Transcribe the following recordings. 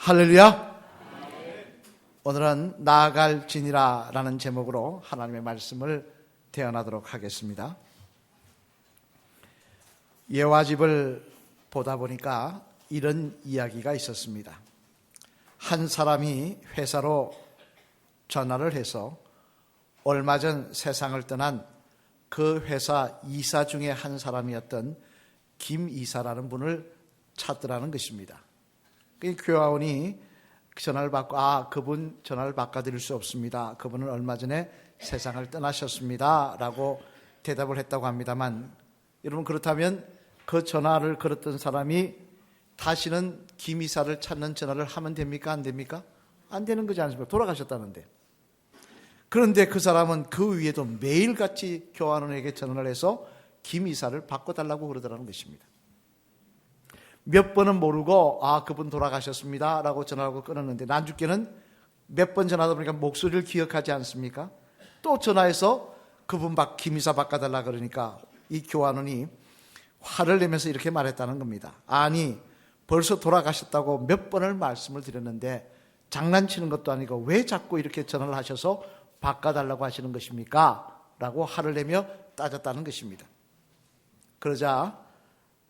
할렐루야. 오늘은 나아갈지니라 라는 제목으로 하나님의 말씀을 대언하도록 하겠습니다. 예화집을 보다 보니까 이런 이야기가 있었습니다. 한 사람이 회사로 전화를 해서 얼마 전 세상을 떠난 그 회사 이사 중에 한 사람이었던 김 이사라는 분을 찾더라는 것입니다. 교화원이 전화를 받고 그분 전화를 바꿔드릴 수 없습니다. 그분은 얼마 전에 세상을 떠나셨습니다 라고 대답을 했다고 합니다만, 여러분, 그렇다면 그 전화를 걸었던 사람이 다시는 김 이사를 찾는 전화를 하면 됩니까? 안 됩니까? 안 되는 거지 않습니까? 돌아가셨다는데. 그런데 그 사람은 그 위에도 매일같이 교환원에게 전화를 해서 김 이사를 바꿔달라고 그러더라는 것입니다. 몇 번은 모르고 그분 돌아가셨습니다 라고 전화하고 끊었는데, 난주께는 몇 번 전화하다 보니까 목소리를 기억하지 않습니까? 또 전화해서 그분 김 이사 바꿔달라 그러니까 이 교환원이 화를 내면서 이렇게 말했다는 겁니다. 아니, 벌써 돌아가셨다고 몇 번을 말씀을 드렸는데 장난치는 것도 아니고 왜 자꾸 이렇게 전화를 하셔서 바꿔달라고 하시는 것입니까? 라고 화를 내며 따졌다는 것입니다. 그러자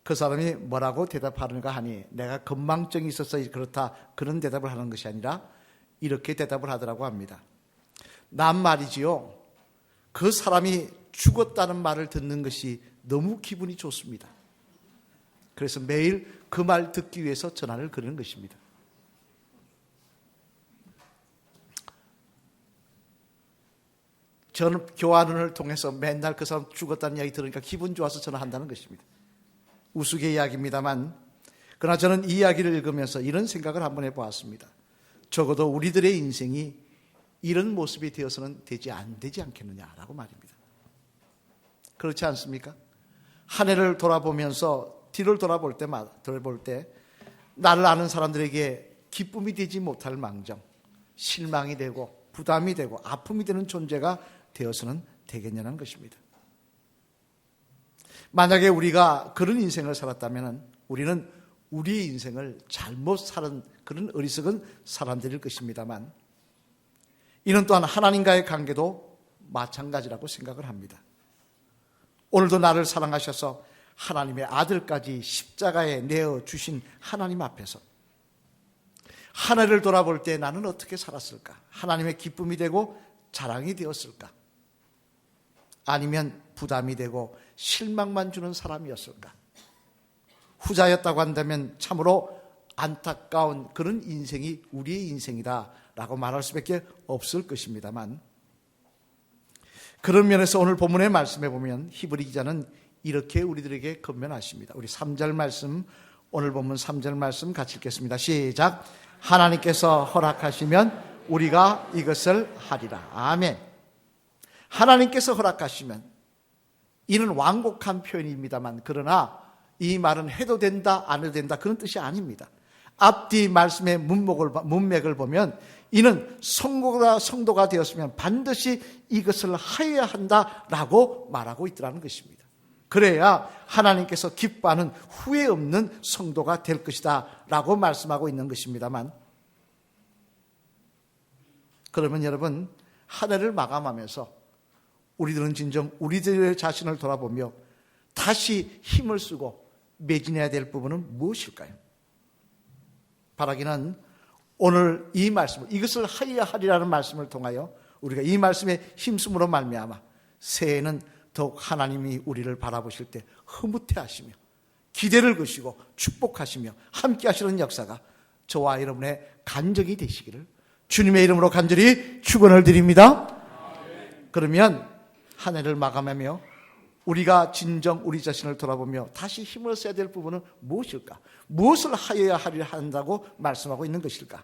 그 사람이 뭐라고 대답하는가 하니, 내가 건망증이 있어서 그렇다, 그런 대답을 하는 것이 아니라 이렇게 대답을 하더라고 합니다. 난 말이지요, 그 사람이 죽었다는 말을 듣는 것이 너무 기분이 좋습니다. 그래서 매일 그 말 듣기 위해서 전화를 거는 것입니다. 저는 교환원을 통해서 맨날 그 사람 죽었다는 이야기 들으니까 기분 좋아서 전화한다는 것입니다. 우스개 이야기입니다만, 그러나 저는 이 이야기를 읽으면서 이런 생각을 한번 해보았습니다. 적어도 우리들의 인생이 이런 모습이 되어서는 안 되지 않겠느냐라고 말입니다. 그렇지 않습니까? 한 해를 돌아보면서 뒤를 돌아볼 때 나를 아는 사람들에게 기쁨이 되지 못할 망정, 실망이 되고 부담이 되고 아픔이 되는 존재가 되어서는 되겠냐는 것입니다. 만약에 우리가 그런 인생을 살았다면 우리는 우리의 인생을 잘못 살은 그런 어리석은 사람들일 것입니다만, 이는 또한 하나님과의 관계도 마찬가지라고 생각을 합니다. 오늘도 나를 사랑하셔서 하나님의 아들까지 십자가에 내어주신 하나님 앞에서 한 해를 돌아볼 때 나는 어떻게 살았을까? 하나님의 기쁨이 되고 자랑이 되었을까? 아니면 부담이 되고 실망만 주는 사람이었을까? 후자였다고 한다면 참으로 안타까운 그런 인생이 우리의 인생이다 라고 말할 수밖에 없을 것입니다만, 그런 면에서 오늘 본문의 말씀에 보면 히브리 기자는 이렇게 우리들에게 권면하십니다. 우리 3절 말씀, 오늘 본문 3절 말씀 같이 읽겠습니다. 시작. 하나님께서 허락하시면 우리가 이것을 하리라. 아멘. 하나님께서 허락하시면, 이는 완곡한 표현입니다만, 그러나 이 말은 해도 된다 안 해도 된다 그런 뜻이 아닙니다. 앞뒤 말씀의 문맥을 보면 이는 성도가 되었으면 반드시 이것을 하여야 한다라고 말하고 있더라는 것입니다. 그래야 하나님께서 기뻐하는 후회 없는 성도가 될 것이다 라고 말씀하고 있는 것입니다만, 그러면 여러분, 한 해를 마감하면서 우리들은 진정 우리들의 자신을 돌아보며 다시 힘을 쓰고 매진해야 될 부분은 무엇일까요? 바라기는 오늘 이 말씀을, 이것을 하여야 하리라는 말씀을 통하여 우리가 이 말씀에 힘쓰므로 말미암아 새해에는 더욱 하나님이 우리를 바라보실 때 흐뭇해하시며 기대를 거시고 축복하시며 함께 하시는 역사가 저와 여러분의 간증이 되시기를 주님의 이름으로 간절히 축원을 드립니다. 그러면 한 해를 마감하며 우리가 진정 우리 자신을 돌아보며 다시 힘을 써야 될 부분은 무엇일까? 무엇을 하여야 하리라 한다고 말씀하고 있는 것일까?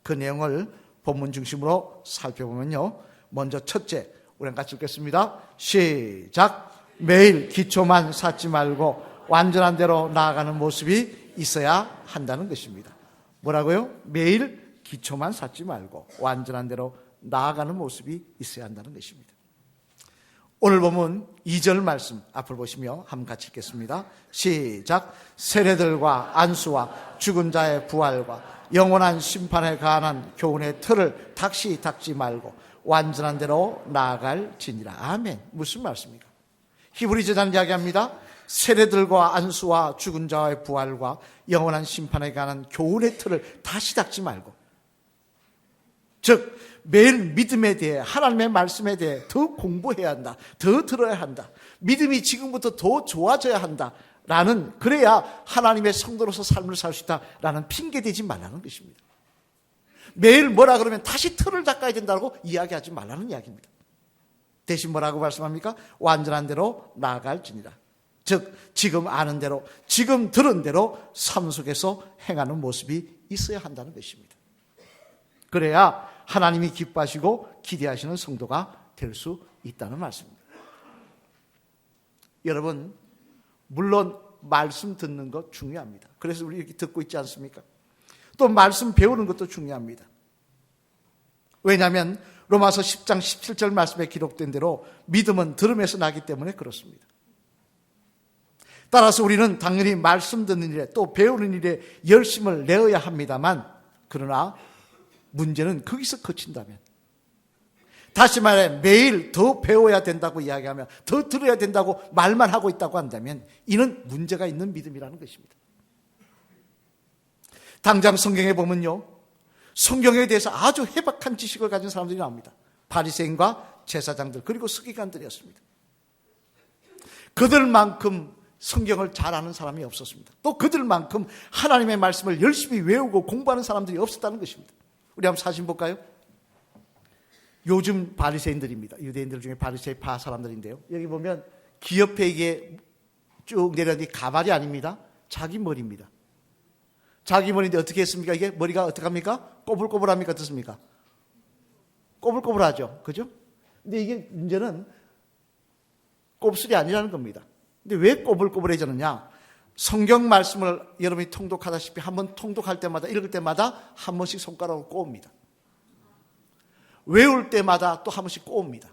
그 내용을 본문 중심으로 살펴보면요, 먼저 첫째, 우리는 같이 읽겠습니다. 시작. 매일 기초만 쌓지 말고 완전한 대로 나아가는 모습이 있어야 한다는 것입니다. 뭐라고요? 매일 기초만 쌓지 말고 완전한 대로 나아가는 모습이 있어야 한다는 것입니다. 오늘 보면 2절 말씀 앞을 보시며 한번 같이 읽겠습니다. 시작. 세례들과 안수와 죽은 자의 부활과 영원한 심판에 관한 교훈의 틀을 닥지 말고 완전한 대로 나아갈지니라. 아멘. 무슨 말씀입니까? 히브리 제자는 이야기합니다. 세례들과 안수와 죽은 자의 부활과 영원한 심판에 관한 교훈의 틀을 다시 닥지 말고, 즉 매일 믿음에 대해, 하나님의 말씀에 대해 더 공부해야 한다, 더 들어야 한다, 믿음이 지금부터 더 좋아져야 한다 라는, 그래야 하나님의 성도로서 삶을 살 수 있다라는 핑계대지 말라는 것입니다. 매일 뭐라 그러면 다시 틀을 닦아야 된다고 이야기하지 말라는 이야기입니다. 대신 뭐라고 말씀합니까? 완전한 대로 나아갈지니라. 즉 지금 아는 대로, 지금 들은 대로 삶 속에서 행하는 모습이 있어야 한다는 것입니다. 그래야 하나님이 기뻐하시고 기대하시는 성도가 될 수 있다는 말씀입니다. 여러분, 물론 말씀 듣는 것 중요합니다. 그래서 우리 이렇게 듣고 있지 않습니까? 또 말씀 배우는 것도 중요합니다. 왜냐하면 로마서 10장 17절 말씀에 기록된 대로 믿음은 들음에서 나기 때문에 그렇습니다. 따라서 우리는 당연히 말씀 듣는 일에, 또 배우는 일에 열심을 내어야 합니다만, 그러나 문제는 거기서 그친다면, 다시 말해 매일 더 배워야 된다고 이야기하며 더 들어야 된다고 말만 하고 있다고 한다면 이는 문제가 있는 믿음이라는 것입니다. 당장 성경에 보면요, 성경에 대해서 아주 해박한 지식을 가진 사람들이 나옵니다. 바리새인과 제사장들, 그리고 서기관들이었습니다. 그들만큼 성경을 잘 아는 사람이 없었습니다. 또 그들만큼 하나님의 말씀을 열심히 외우고 공부하는 사람들이 없었다는 것입니다. 우리 한번 사진 볼까요? 요즘 바리새인들입니다. 유대인들 중에 바리새파 사람들인데요. 여기 보면 귀 옆에 이게 쭉 내려니 가발이 아닙니다. 자기 머리입니다. 자기 머리인데 어떻게 했습니까? 이게 머리가 어떻게 합니까? 꼬불꼬불합니까? 어떻습니까? 꼬불꼬불하죠. 그죠? 근데 이게 문제는 곱슬이 아니라는 겁니다. 근데 왜 꼬불꼬불해졌느냐? 성경 말씀을 여러분이 통독하다시피 한번 통독할 때마다, 읽을 때마다 한 번씩 손가락으로 꼬웁니다. 외울 때마다 또 한 번씩 꼬웁니다.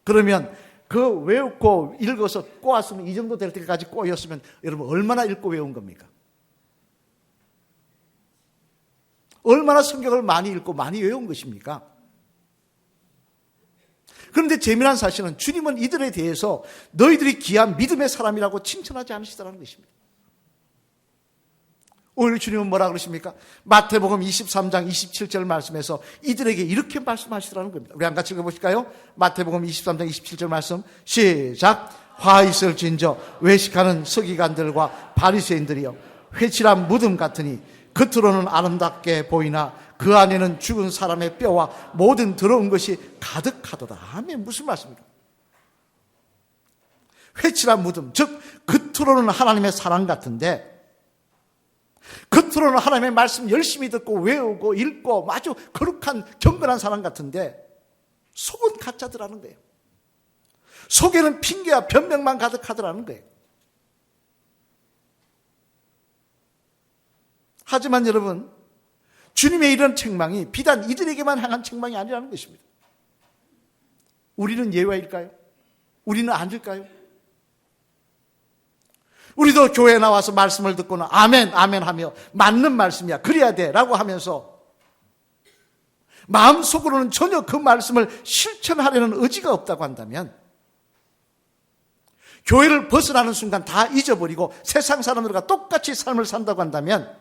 그러면 그 외우고 읽어서 꼬았으면, 이 정도 될 때까지 꼬였으면 여러분 얼마나 읽고 외운 겁니까? 얼마나 성경을 많이 읽고 많이 외운 것입니까? 그런데 재미난 사실은 주님은 이들에 대해서 너희들이 귀한 믿음의 사람이라고 칭찬하지 않으시더라는 것입니다. 오히려 주님은 뭐라 그러십니까? 마태복음 23장 27절 말씀에서 이들에게 이렇게 말씀하시더라는 겁니다. 우리 한 같이 읽어보실까요? 마태복음 23장 27절 말씀 시작. 화 있을진저 외식하는 서기관들과 바리새인들이여, 회칠한 무덤 같으니 겉으로는 아름답게 보이나 그 안에는 죽은 사람의 뼈와 모든 더러운 것이 가득하도다. 아멘. 무슨 말씀입니까? 회칠한 무덤, 즉 겉으로는 하나님의 사랑 같은데, 겉으로는 하나님의 말씀 열심히 듣고 외우고 읽고 아주 거룩한 경건한 사람 같은데 속은 가짜더라는 거예요. 속에는 핑계와 변명만 가득하더라는 거예요. 하지만 여러분, 주님의 이런 책망이 비단 이들에게만 향한 책망이 아니라는 것입니다. 우리는 예외일까요? 우리는 아닐까요? 우리도 교회에 나와서 말씀을 듣고는 아멘, 아멘 하며 맞는 말씀이야, 그래야 돼 라고 하면서 마음속으로는 전혀 그 말씀을 실천하려는 의지가 없다고 한다면, 교회를 벗어나는 순간 다 잊어버리고 세상 사람들과 똑같이 삶을 산다고 한다면,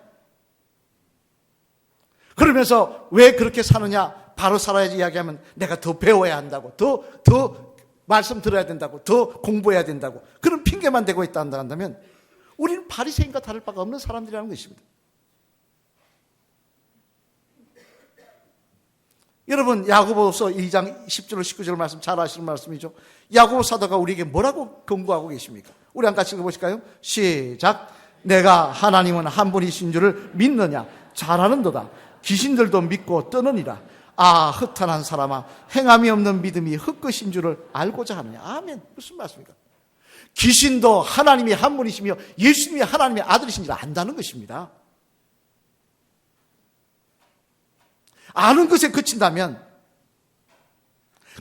그러면서 왜 그렇게 사느냐, 바로 살아야지 이야기하면 내가 더 배워야 한다고, 더 말씀 들어야 된다고, 더 공부해야 된다고, 그런 핑계만 대고 있다 한다면 우리는 바리새인과 다를 바가 없는 사람들이라는 것입니다. 여러분, 야고보서 2장 10절 19절 말씀 잘 아시는 말씀이죠. 야고보 사도가 우리에게 뭐라고 권고하고 계십니까? 우리 한 같이 읽어보실까요? 시작. 내가 하나님은 한 분이신 줄을 믿느냐? 잘하는도다. 귀신들도 믿고 떠느니라. 아, 허탄한 사람아, 행함이 없는 믿음이 헛것인 줄을 알고자 하느냐. 아멘. 무슨 말씀입니까? 귀신도 하나님이 한 분이시며 예수님이 하나님의 아들이신 줄 안다는 것입니다. 아는 것에 그친다면,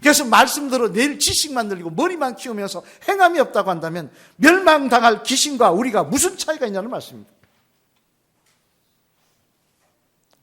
그래서 말씀대로 내일 지식만 늘리고 머리만 키우면서 행함이 없다고 한다면 멸망당할 귀신과 우리가 무슨 차이가 있냐는 말씀입니다.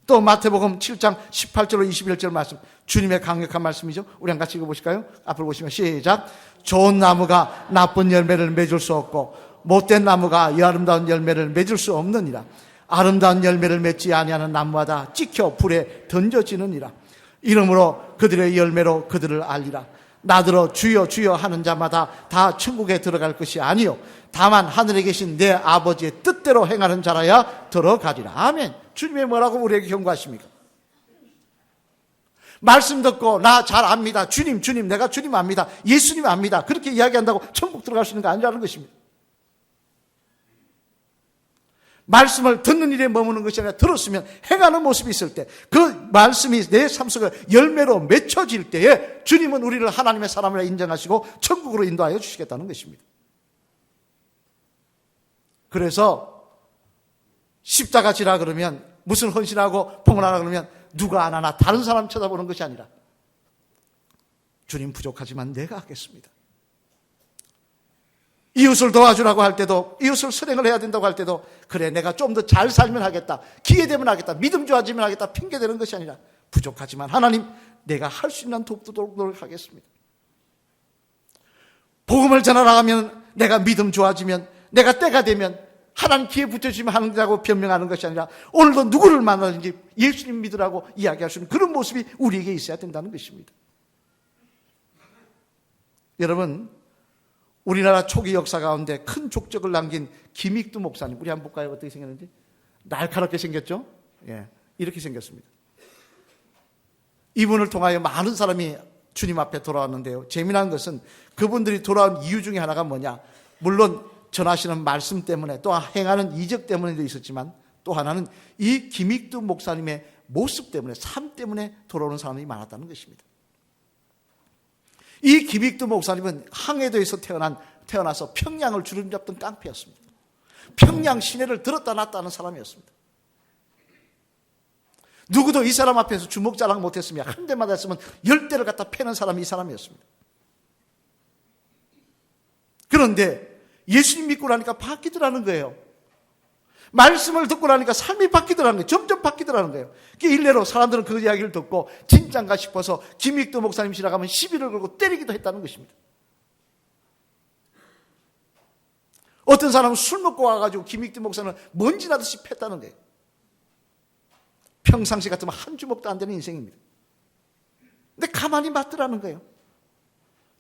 또 마태복음 7장 18절로 21절 말씀, 주님의 강력한 말씀이죠. 우리 한 같이 읽어보실까요? 앞으로 보시면 시작. 좋은 나무가 나쁜 열매를 맺을 수 없고 못된 나무가 이 아름다운 열매를 맺을 수 없느니라. 아름다운 열매를 맺지 아니하는 나무마다 찍혀 불에 던져지느니라. 이러므로 그들의 열매로 그들을 알리라. 나더러 주여 주여 하는 자마다 다 천국에 들어갈 것이 아니요 다만 하늘에 계신 내 아버지의 뜻대로 행하는 자라야 들어가리라. 아멘. 주님이 뭐라고 우리에게 경고하십니까? 말씀 듣고 나 잘 압니다. 주님 내가 주님 압니다. 예수님 압니다. 그렇게 이야기한다고 천국 들어갈 수 있는 거 아니라는 것입니다. 말씀을 듣는 일에 머무는 것이 아니라 들었으면 행하는 모습이 있을 때, 그 말씀이 내 삶 속에 열매로 맺혀질 때에 주님은 우리를 하나님의 사람이라 인정하시고 천국으로 인도하여 주시겠다는 것입니다. 그래서 십자가 지라 그러면, 무슨 헌신하고 봉헌하라 그러면 누가 안 하나 다른 사람 쳐다보는 것이 아니라 주님 부족하지만 내가 하겠습니다. 이웃을 도와주라고 할 때도, 이웃을 선행을 해야 된다고 할 때도, 그래 내가 좀 더 잘 살면 하겠다, 기회되면 하겠다, 믿음 좋아지면 하겠다 핑계대는 것이 아니라 부족하지만 하나님 내가 할 수 있는 돕도록 노력하겠습니다. 복음을 전하라면 내가 믿음 좋아지면, 내가 때가 되면 하나님 기회 붙여주면 하는다고 변명하는 것이 아니라 오늘도 누구를 만나든지 예수님 믿으라고 이야기할 수 있는 그런 모습이 우리에게 있어야 된다는 것입니다. 여러분, 우리나라 초기 역사 가운데 큰 족적을 남긴 김익두 목사님, 우리 한번 볼까요? 어떻게 생겼는지? 날카롭게 생겼죠? 예, 이렇게 생겼습니다. 이분을 통하여 많은 사람이 주님 앞에 돌아왔는데요. 재미난 것은 그분들이 돌아온 이유 중에 하나가 뭐냐? 물론 전하시는 말씀 때문에, 또 행하는 이적 때문에도 있었지만, 또 하나는 이 김익두 목사님의 모습 때문에, 삶 때문에 돌아오는 사람이 많았다는 것입니다. 이 김익두 목사님은 항해도에서 태어나서 평양을 주름잡던 깡패였습니다. 평양 시내를 들었다 놨다 하는 사람이었습니다. 누구도 이 사람 앞에서 주먹자랑 못했으며 한 대 맞았으면 10대를 갖다 패는 사람이 이 사람이었습니다. 그런데 예수님 믿고 나니까 바뀌더라는 거예요. 말씀을 듣고 나니까 삶이 바뀌더라는 거예요. 점점 바뀌더라는 거예요. 일례로 사람들은 그 이야기를 듣고 진짠가 싶어서 김익두 목사님 지나가면 시비를 걸고 때리기도 했다는 것입니다. 어떤 사람은 술 먹고 와가지고 김익두 목사님을 먼지 나듯이 팼다는 거예요. 평상시 같으면 한 주먹도 안 되는 인생입니다. 근데 가만히 맞더라는 거예요.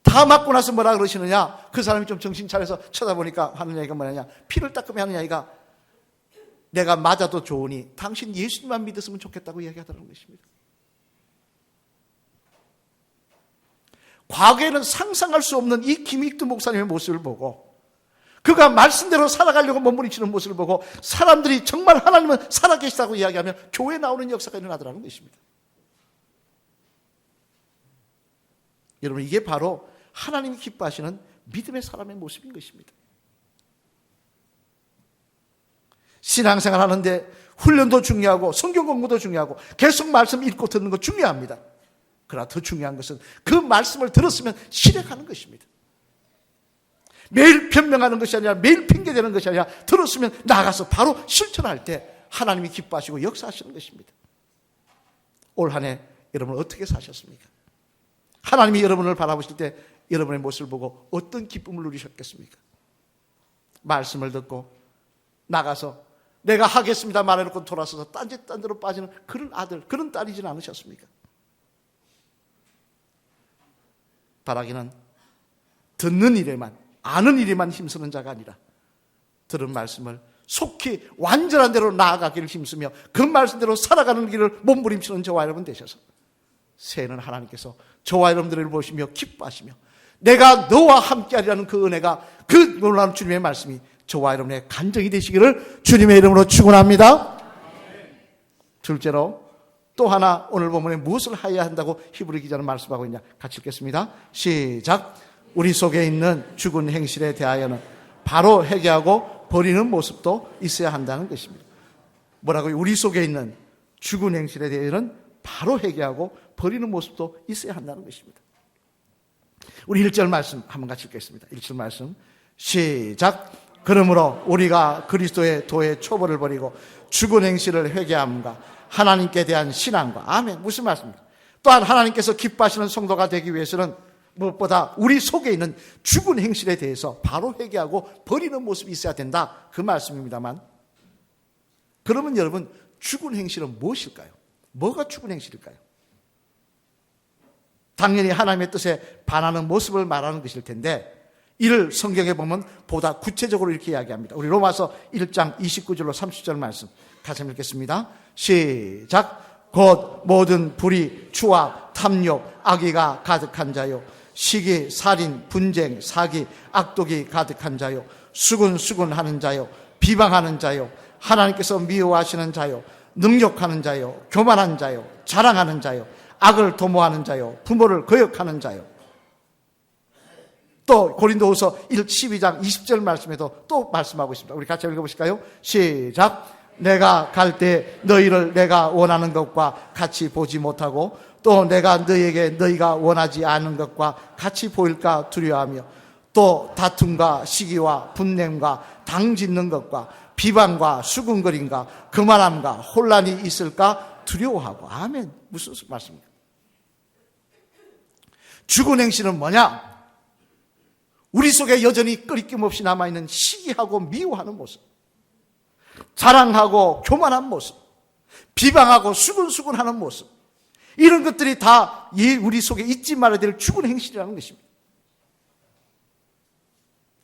다 맞고 나서 뭐라 그러시느냐? 그 사람이 좀 정신 차려서 쳐다보니까 하는 얘기가 뭐냐냐? 피를 닦으며 하는 얘기가, 내가 맞아도 좋으니 당신 예수님만 믿었으면 좋겠다고 이야기하더라는 것입니다. 과거에는 상상할 수 없는 이 김익두 목사님의 모습을 보고, 그가 말씀대로 살아가려고 몸부림치는 모습을 보고 사람들이 정말 하나님은 살아계시다고 이야기하며 교회에 나오는 역사가 일어나더라는 것입니다. 여러분, 이게 바로 하나님이 기뻐하시는 믿음의 사람의 모습인 것입니다. 신앙생활 하는데 훈련도 중요하고 성경 공부도 중요하고 계속 말씀 읽고 듣는 거 중요합니다. 그러나 더 중요한 것은 그 말씀을 들었으면 실행하는 것입니다. 매일 변명하는 것이 아니라, 매일 핑계대는 것이 아니라, 들었으면 나가서 바로 실천할 때 하나님이 기뻐하시고 역사하시는 것입니다. 올 한 해 여러분 어떻게 사셨습니까? 하나님이 여러분을 바라보실 때 여러분의 모습을 보고 어떤 기쁨을 누리셨겠습니까? 말씀을 듣고 나가서 내가 하겠습니다 말해놓고 돌아서서 딴 데로 빠지는 그런 아들, 그런 딸이지는 않으셨습니까? 바라기는 듣는 일에만, 아는 일에만 힘쓰는 자가 아니라 들은 말씀을 속히 완전한 대로 나아가기를 힘쓰며 그 말씀대로 살아가는 길을 몸부림치는 저와 여러분 되셔서 새해는 하나님께서 저와 여러분들을 보시며 기뻐하시며 내가 너와 함께하리라는 그 은혜가, 그 놀라운 주님의 말씀이 저와 여러분의 간증이 되시기를 주님의 이름으로 축원합니다. 둘째로 또 하나, 오늘 본문에 무엇을 하여야 한다고 히브리 기자는 말씀하고 있냐, 같이 읽겠습니다. 시작. 우리 속에 있는 죽은 행실에 대하여는 바로 회개하고 버리는 모습도 있어야 한다는 것입니다. 뭐라고요? 우리 속에 있는 죽은 행실에 대하여는 바로 회개하고 버리는 모습도 있어야 한다는 것입니다. 우리 1절 말씀 한번 같이 읽겠습니다. 1절 말씀 시작. 그러므로 우리가 그리스도의 도의 초벌을 버리고 죽은 행실을 회개함과 하나님께 대한 신앙과 아멘. 무슨 말씀입니까? 또한 하나님께서 기뻐하시는 성도가 되기 위해서는 무엇보다 우리 속에 있는 죽은 행실에 대해서 바로 회개하고 버리는 모습이 있어야 된다. 그 말씀입니다만, 그러면 여러분, 죽은 행실은 무엇일까요? 뭐가 죽은 행실일까요? 당연히 하나님의 뜻에 반하는 모습을 말하는 것일 텐데, 이를 성경에 보면 보다 구체적으로 이렇게 이야기합니다. 우리 로마서 1장 29절로 30절 말씀 같이 한번 읽겠습니다. 시작. 곧 모든 불의, 추악, 탐욕, 악의가 가득한 자요, 시기, 살인, 분쟁, 사기, 악독이 가득한 자요, 수군수군하는 자요, 비방하는 자요, 하나님께서 미워하시는 자요, 능욕하는 자요, 교만한 자요, 자랑하는 자요, 악을 도모하는 자요, 부모를 거역하는 자요. 또 고린도후서 12장 20절 말씀에도 또 말씀하고 있습니다. 우리 같이 읽어보실까요? 시작. 내가 갈 때 너희를 내가 원하는 것과 같이 보지 못하고 또 내가 너희에게 너희가 원하지 않은 것과 같이 보일까 두려워하며 또 다툼과 시기와 분냄과 당짓는 것과 비방과 수군거림과 거만함과 혼란이 있을까 두려워하고. 아멘. 무슨 말씀입니까? 죽은 행실은 뭐냐? 우리 속에 여전히 끄리낌 없이 남아있는 시기하고 미워하는 모습, 자랑하고 교만한 모습, 비방하고 수군수군하는 모습, 이런 것들이 다 우리 속에 잊지 말아야 될 죽은 행실이라는 것입니다.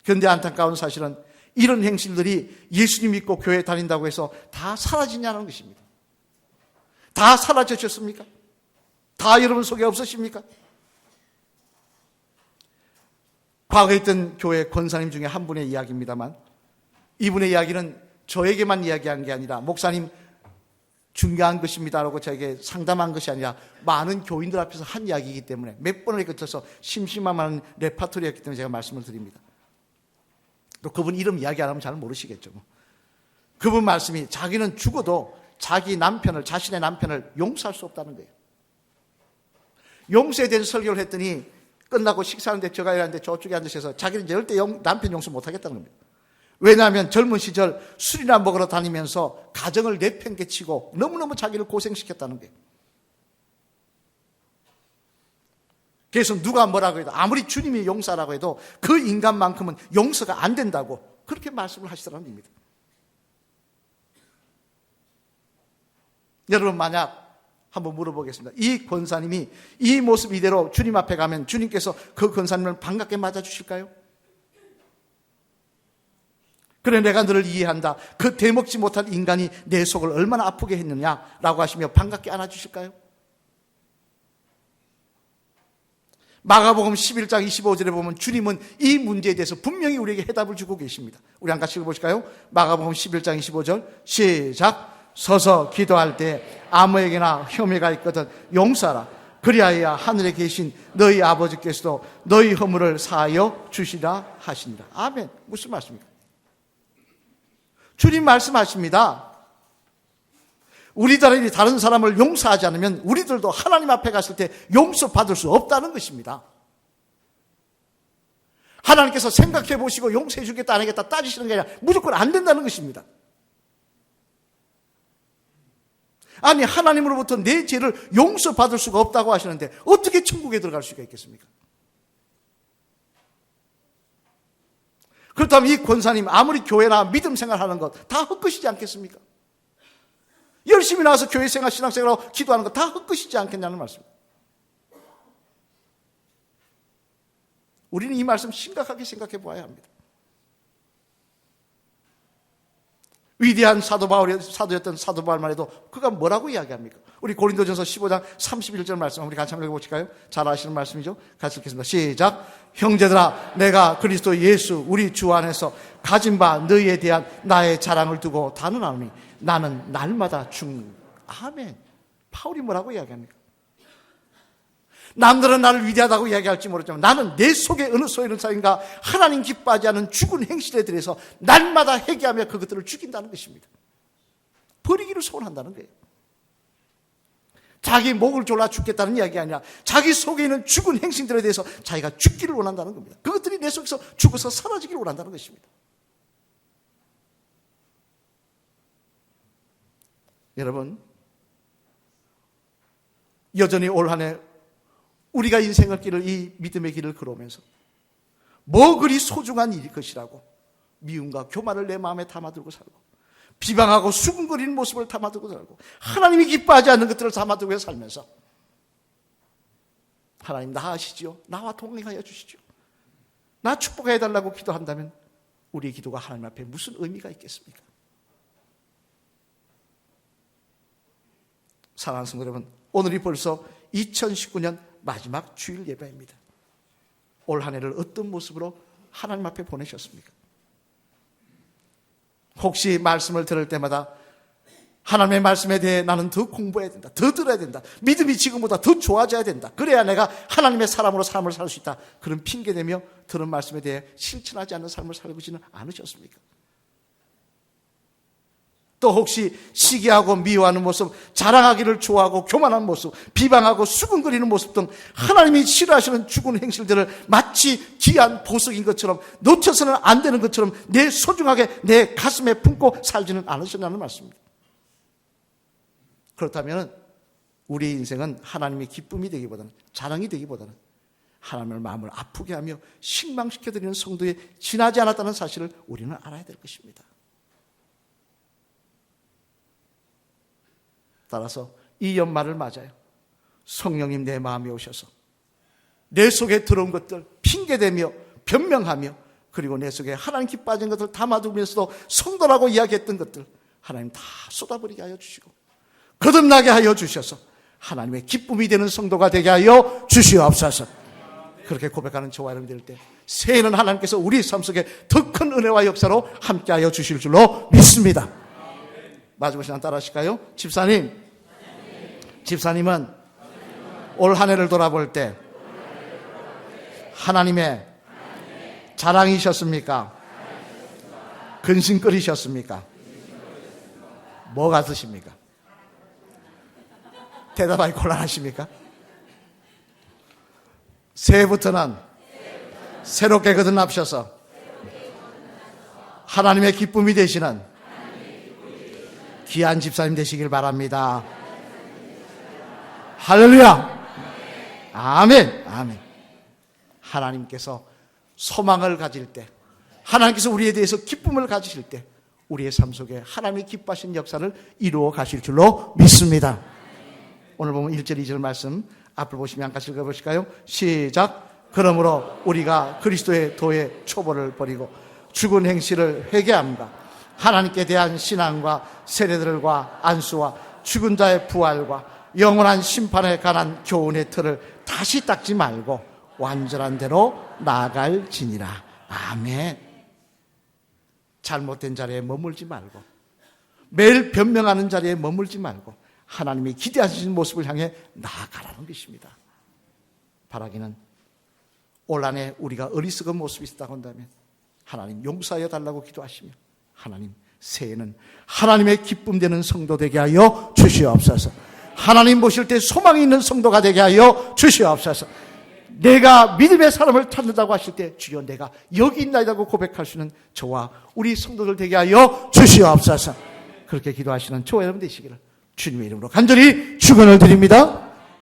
그런데 안타까운 사실은 이런 행실들이 예수님 믿고 교회 다닌다고 해서 다 사라지냐는 것입니다. 다 사라지셨습니까? 다 여러분 속에 없으십니까? 과거에 있던 교회 권사님 중에 한 분의 이야기입니다만, 이분의 이야기는 저에게만 이야기한 게 아니라 목사님 중요한 것입니다라고 저에게 상담한 것이 아니라 많은 교인들 앞에서 한 이야기이기 때문에 몇 번을 거쳐서 심심한 레파토리였기 때문에 제가 말씀을 드립니다. 또 그분 이름 이야기 안 하면 잘 모르시겠죠. 그분 말씀이 자기는 죽어도 자기 남편을, 자신의 남편을 용서할 수 없다는 거예요. 용서에 대해서 설교를 했더니 끝나고 식사하는데 제가 일하는데 저쪽에 앉으셔서 자기는 절대 남편 용서 못하겠다는 겁니다. 왜냐하면 젊은 시절 술이나 먹으러 다니면서 가정을 내팽개치고 너무너무 자기를 고생시켰다는 거예요. 그래서 누가 뭐라고 해도 아무리 주님이 용서라고 해도 그 인간만큼은 용서가 안 된다고 그렇게 말씀을 하시더라는 겁니다. 여러분, 만약 한번 물어보겠습니다. 이 권사님이 이 모습 이대로 주님 앞에 가면 주님께서 그 권사님을 반갑게 맞아주실까요? 그래, 내가 너를 이해한다. 그 대먹지 못한 인간이 내 속을 얼마나 아프게 했느냐라고 하시며 반갑게 안아주실까요? 마가복음 11장 25절에 보면 주님은 이 문제에 대해서 분명히 우리에게 해답을 주고 계십니다. 우리 한 같이 읽어보실까요? 마가복음 11장 25절 시작. 서서 기도할 때 아무에게나 혐의가 있거든 용서하라. 그리하여 하늘에 계신 너희 아버지께서도 너희 허물을 사하여 주시라 하시니라. 아멘. 무슨 말씀입니까? 주님 말씀하십니다. 우리들이 다른 사람을 용서하지 않으면 우리들도 하나님 앞에 갔을 때 용서받을 수 없다는 것입니다. 하나님께서 생각해 보시고 용서해 주겠다 안 하겠다 따지시는 게 아니라 무조건 안 된다는 것입니다. 아니, 하나님으로부터 내 죄를 용서받을 수가 없다고 하시는데 어떻게 천국에 들어갈 수가 있겠습니까? 그렇다면 이 권사님 아무리 교회나 믿음 생활하는 것 다 헛것이지 않겠습니까? 열심히 나와서 교회 생활, 신앙생활하고 기도하는 것 다 헛것이지 않겠냐는 말씀. 우리는 이 말씀 심각하게 생각해 보아야 합니다. 위대한 사도였던 사도 바울만 해도 그가 뭐라고 이야기합니까? 우리 고린도전서 15장 31절 말씀 우리 같이 한번 읽어보실까요? 잘 아시는 말씀이죠? 같이 읽겠습니다. 시작. 형제들아, 내가 그리스도 예수 우리 주 안에서 가진 바 너희에 대한 나의 자랑을 두고 단언하노니 나는 날마다 죽는. 아멘. 바울이 뭐라고 이야기합니까? 남들은 나를 위대하다고 이야기할지 모르지만 나는 내 속에 어느 소이는 사인가 하나님 기뻐하지 않은 죽은 행실에 대해서 날마다 회개하며 그것들을 죽인다는 것입니다. 버리기를 소원한다는 거예요. 자기 목을 졸라 죽겠다는 이야기가 아니라 자기 속에 있는 죽은 행실들에 대해서 자기가 죽기를 원한다는 겁니다. 그것들이 내 속에서 죽어서 사라지기를 원한다는 것입니다. 여러분, 여전히 올 한 해 우리가 인생의 길을, 이 믿음의 길을 걸어오면서 뭐 그리 소중한 일이 것이라고 미움과 교만을 내 마음에 담아두고 살고, 비방하고 수군거리는 모습을 담아두고 살고, 하나님이 기뻐하지 않는 것들을 담아두고 살면서 하나님 나 아시지요? 나와 동행하여 주시죠. 나 축복해 달라고 기도한다면 우리의 기도가 하나님 앞에 무슨 의미가 있겠습니까? 사랑하는 성도 여러분, 오늘이 벌써 2019년 마지막 주일 예배입니다. 올 한 해를 어떤 모습으로 하나님 앞에 보내셨습니까? 혹시 말씀을 들을 때마다 하나님의 말씀에 대해 나는 더 공부해야 된다, 더 들어야 된다, 믿음이 지금보다 더 좋아져야 된다, 그래야 내가 하나님의 사람으로 삶을 살 수 있다, 그런 핑계대며 들은 말씀에 대해 실천하지 않는 삶을 살고 있지는 않으셨습니까? 또 혹시 시기하고 미워하는 모습, 자랑하기를 좋아하고 교만한 모습, 비방하고 수군거리는 모습 등 하나님이 싫어하시는 죽은 행실들을 마치 귀한 보석인 것처럼, 놓쳐서는 안 되는 것처럼 내 소중하게 내 가슴에 품고 살지는 않으셨냐는 말씀입니다. 그렇다면 우리 인생은 하나님의 기쁨이 되기보다는, 자랑이 되기보다는 하나님의 마음을 아프게 하며 실망시켜드리는 성도에 지나지 않았다는 사실을 우리는 알아야 될 것입니다. 따라서 이 연말을 맞아요. 성령님 내 마음에 오셔서 내 속에 들어온 것들 핑계대며 변명하며, 그리고 내 속에 하나님 기뻐하는 것들 담아두면서도 성도라고 이야기했던 것들 하나님 다 쏟아버리게 하여 주시고 거듭나게 하여 주셔서 하나님의 기쁨이 되는 성도가 되게 하여 주시옵소서. 그렇게 고백하는 저와 여러분들 때 새해는 하나님께서 우리 삶 속에 더 큰 은혜와 역사로 함께 하여 주실 줄로 믿습니다. 마지막 시간 따라 하실까요? 집사님은 올 한 해를 돌아볼 때 하나님의 자랑이셨습니까? 근심거리셨습니까? 뭐 같으십니까? 대답하기 곤란하십니까? 새해부터는 새롭게 거듭나셔서 하나님의 기쁨이 되시는 귀한 집사님 되시길 바랍니다. 할렐루야. 아멘. 아멘. 하나님께서 소망을 가질 때, 하나님께서 우리에 대해서 기쁨을 가지실 때 우리의 삶 속에 하나님이 기뻐하신 역사를 이루어 가실 줄로 믿습니다. 오늘 보면 1절 2절 말씀 앞을 보시면 한 가지 읽어보실까요? 시작. 그러므로 우리가 그리스도의 도의 초보를 버리고 죽은 행실을 회개함과 하나님께 대한 신앙과 세례들과 안수와 죽은 자의 부활과 영원한 심판에 관한 교훈의 틀을 다시 닦지 말고 완전한 대로 나아갈지니라. 아멘. 잘못된 자리에 머물지 말고, 매일 변명하는 자리에 머물지 말고 하나님이 기대하시는 모습을 향해 나아가라는 것입니다. 바라기는 올 한 해 우리가 어리석은 모습이 있다고 한다면 하나님 용서하여 달라고 기도하시며, 하나님 새해는 하나님의 기쁨 되는 성도 되게 하여 주시옵소서. 하나님 보실 때 소망이 있는 성도가 되게 하여 주시옵소서. 내가 믿음의 사람을 찾는다고 하실 때 주여 내가 여기 있나이다고 고백할 수 있는 저와 우리 성도들 되게 하여 주시옵소서. 그렇게 기도하시는 저와 여러분 되시기를 주님의 이름으로 간절히 축원을 드립니다.